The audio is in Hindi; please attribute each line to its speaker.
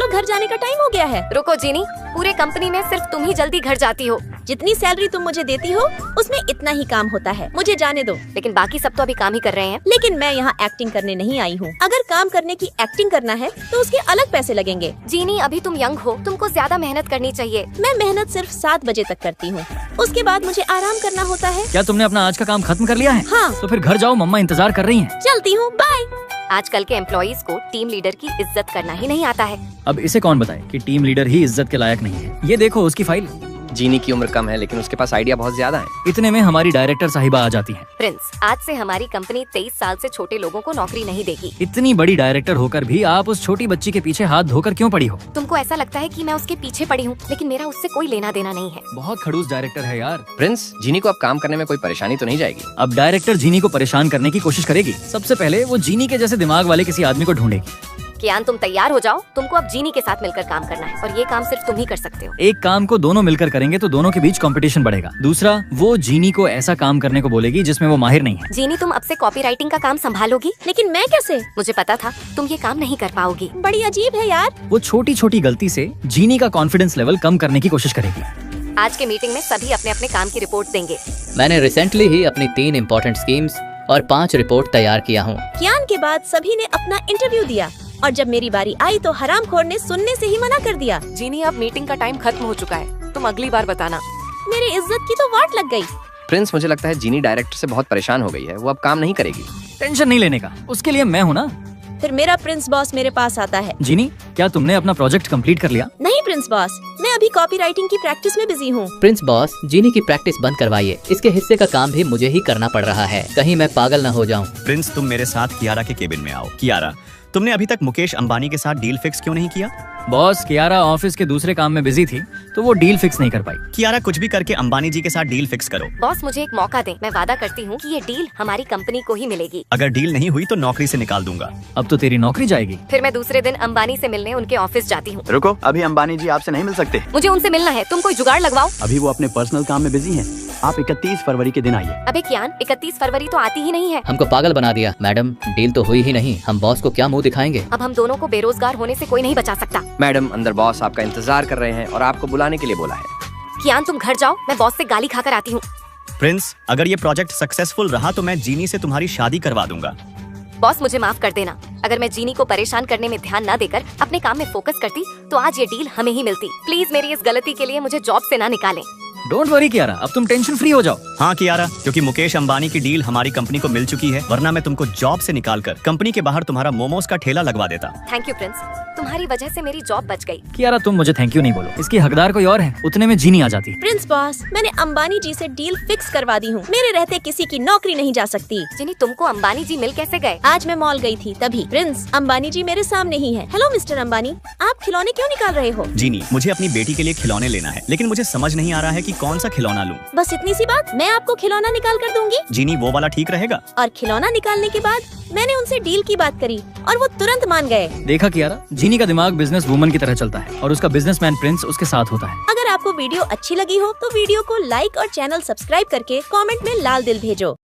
Speaker 1: अब घर जाने का टाइम हो गया है।
Speaker 2: रुको जीनी, पूरे कंपनी में सिर्फ तुम ही जल्दी घर जाती हो।
Speaker 1: जितनी सैलरी तुम मुझे देती हो उसमें इतना ही काम होता है, मुझे जाने दो।
Speaker 2: लेकिन बाकी सब तो अभी काम ही कर रहे हैं।
Speaker 1: लेकिन मैं यहाँ एक्टिंग करने नहीं आई हूँ। अगर काम करने की एक्टिंग करना है तो उसके अलग पैसे लगेंगे।
Speaker 2: जीनी, अभी तुम यंग हो, तुमको ज्यादा मेहनत करनी चाहिए।
Speaker 1: मैं मेहनत सिर्फ 7 बजे तक करती हूँ, उसके बाद मुझे आराम करना होता है।
Speaker 3: क्या तुमने अपना आज का काम खत्म कर लिया है?
Speaker 1: हाँ।
Speaker 3: तो फिर घर जाओ, मम्मा इंतजार कर रही हैं।
Speaker 1: चलती हूँ, बाय।
Speaker 2: आजकल के एम्प्लॉइज को टीम लीडर की इज्जत करना ही नहीं आता है।
Speaker 3: अब इसे कौन बताए कि टीम लीडर ही इज्जत के लायक नहीं है। ये देखो उसकी फाइल।
Speaker 4: जीनी की उम्र कम है लेकिन उसके पास आइडिया बहुत ज्यादा है।
Speaker 3: इतने में हमारी डायरेक्टर साहिबा आ जाती हैं।
Speaker 2: प्रिंस, आज से हमारी कंपनी 23 साल से छोटे लोगों को नौकरी नहीं देगी।
Speaker 3: इतनी बड़ी डायरेक्टर होकर भी आप उस छोटी बच्ची के पीछे हाथ धोकर क्यों पड़ी हो?
Speaker 2: तुमको ऐसा लगता है कि मैं उसके पीछे पड़ी हूँ, लेकिन मेरा उससे कोई लेना देना नहीं है।
Speaker 3: बहुत खड़ूस डायरेक्टर है यार।
Speaker 4: प्रिंस, जीनी को अब काम करने में कोई परेशानी तो नहीं जाएगी?
Speaker 3: अब डायरेक्टर जीनी को परेशान करने की कोशिश करेगी। सबसे पहले वो जीनी के जैसे दिमाग वाले किसी आदमी को ढूंढेगी।
Speaker 2: कियान, तुम तैयार हो जाओ, तुमको अब जीनी के साथ मिलकर काम करना है और ये काम सिर्फ तुम ही कर सकते हो।
Speaker 3: एक काम को दोनों मिलकर करेंगे तो दोनों के बीच कंपटीशन बढ़ेगा। दूसरा, वो जीनी को ऐसा काम करने को बोलेगी जिसमें वो माहिर नहीं है।
Speaker 2: जीनी, तुम अब से कॉपी राइटिंग का काम संभालोगी?
Speaker 1: लेकिन मैं कैसे?
Speaker 2: मुझे पता था तुम ये काम नहीं कर पाओगी।
Speaker 1: बड़ी अजीब है यार।
Speaker 3: वो छोटी छोटी गलती से जीनी का कॉन्फिडेंस लेवल कम करने की कोशिश करेगी।
Speaker 2: आज के मीटिंग में सभी अपने अपने काम की रिपोर्ट देंगे।
Speaker 5: मैंने रिसेंटली ही अपनी 3 इम्पोर्टेंट स्कीम्स और 5 रिपोर्ट तैयार किया हूँ।
Speaker 1: कियान के बाद सभी ने अपना इंटरव्यू दिया और जब मेरी बारी आई तो हरामखोर ने सुनने से ही मना कर दिया।
Speaker 6: जीनी, अब मीटिंग का टाइम खत्म हो चुका है, तुम अगली बार बताना।
Speaker 1: मेरी इज्जत की तो वाट लग गई।
Speaker 4: प्रिंस, मुझे लगता है जीनी डायरेक्टर से बहुत परेशान हो गई है, वो अब काम नहीं करेगी।
Speaker 3: टेंशन नहीं लेने का, उसके लिए मैं हूँ ना।
Speaker 1: फिर मेरा प्रिंस बॉस मेरे पास आता है।
Speaker 3: जीनी, क्या तुमने अपना प्रोजेक्ट कंप्लीट कर लिया?
Speaker 1: नहीं प्रिंस बॉस, मैं अभी कॉपी राइटिंग की प्रैक्टिस में बिजी हूँ।
Speaker 5: प्रिंस बॉस, जीनी की प्रैक्टिस बंद करवाइए। इसके हिस्से का काम भी मुझे ही करना पड़ रहा है, कहीं मैं पागल न हो जाऊँ।
Speaker 7: प्रिंस, तुम मेरे साथ कियारा के केबिन में आओ। कियारा, तुमने अभी तक मुकेश अंबानी के साथ डील फिक्स क्यों नहीं किया?
Speaker 3: बॉस, कियारा ऑफिस के दूसरे काम में बिजी थी तो वो डील फिक्स नहीं कर पाई।
Speaker 7: कियारा, कुछ भी करके अंबानी जी के साथ डील फिक्स करो।
Speaker 2: बॉस, मुझे एक मौका दें, मैं वादा करती हूँ कि ये डील हमारी कंपनी को ही मिलेगी।
Speaker 7: अगर डील नहीं हुई तो नौकरी से निकाल दूंगा।
Speaker 3: अब तो तेरी नौकरी जाएगी।
Speaker 2: फिर मैं दूसरे दिन अंबानी से मिलने उनके ऑफिस जाती हूँ।
Speaker 8: रुको, अभी अंबानी जी आपसे नहीं मिल सकते।
Speaker 2: मुझे उनसे मिलना है, तुम कोई जुगाड़ लगवाओ।
Speaker 8: अभी वो अपने पर्सनल काम में बिजी हैं। आप 31 फरवरी के दिन आइए।
Speaker 2: अबे कियान, 31 फरवरी तो आती ही नहीं है।
Speaker 5: हमको पागल बना दिया। मैडम, डील तो हुई ही नहीं, हम बॉस को क्या मुंह दिखाएंगे?
Speaker 2: अब हम दोनों को बेरोजगार होने से कोई नहीं बचा सकता।
Speaker 4: मैडम, अंदर बॉस आपका इंतजार कर रहे हैं और आपको बुलाने के लिए बोला है।
Speaker 2: कियान, तुम घर जाओ, मैं बॉस से गाली खाकर आती हूँ।
Speaker 7: प्रिंस, अगर ये प्रोजेक्ट सक्सेसफुल रहा तो मैं जीनी से तुम्हारी शादी करवा दूंगा।
Speaker 2: बॉस, मुझे माफ कर देना। अगर मैं जीनी को परेशान करने में ध्यान न देकर अपने काम में फोकस करती तो आज ये डील हमें ही मिलती। प्लीज मेरी इस गलती के लिए मुझे जॉब से ना निकालें।
Speaker 3: डोंट वरी कियारा, अब तुम टेंशन फ्री हो जाओ।
Speaker 7: हाँ कियारा, क्योंकि मुकेश अंबानी की डील हमारी कंपनी को मिल चुकी है, वरना मैं तुमको जॉब से निकालकर कंपनी के बाहर तुम्हारा मोमोज का ठेला लगवा देता।
Speaker 2: थैंक यू प्रिंस, तुम्हारी वजह से मेरी जॉब बच गई।
Speaker 3: कियारा, तुम मुझे थैंक यू नहीं बोलो, इसकी हकदार कोई और है। उतने में जीनी आ जाती।
Speaker 1: प्रिंस बॉस, मैंने अंबानी जी से डील फिक्स करवा दी हूँ। मेरे रहते किसी की नौकरी नहीं जा सकती।
Speaker 2: जीनी, तुमको अंबानी जी मिल कैसे गए?
Speaker 1: आज मैं मॉल गई थी तभी। प्रिंस, अंबानी जी मेरे सामने ही है। हेलो मिस्टर अंबानी, आप खिलौने क्यों निकाल रहे हो?
Speaker 7: जीनी, मुझे अपनी बेटी के लिए खिलौने लेना है, लेकिन मुझे समझ नहीं आ रहा है कि कौन सा खिलौना लूं।
Speaker 1: बस इतनी सी बात, मैं आपको खिलौना निकाल कर दूंगी।
Speaker 7: जीनी, वो वाला ठीक रहेगा?
Speaker 1: और खिलौना निकालने के बाद मैंने उनसे डील की बात करी और वो तुरंत मान गए।
Speaker 3: देखा कियारा, जीनी का दिमाग बिजनेस वूमन की तरह चलता है और उसका बिजनेसमैन प्रिंस उसके साथ होता है।
Speaker 1: अगर आपको वीडियो अच्छी लगी हो तो वीडियो को लाइक और चैनल सब्सक्राइब करके कमेंट में लाल दिल भेजो।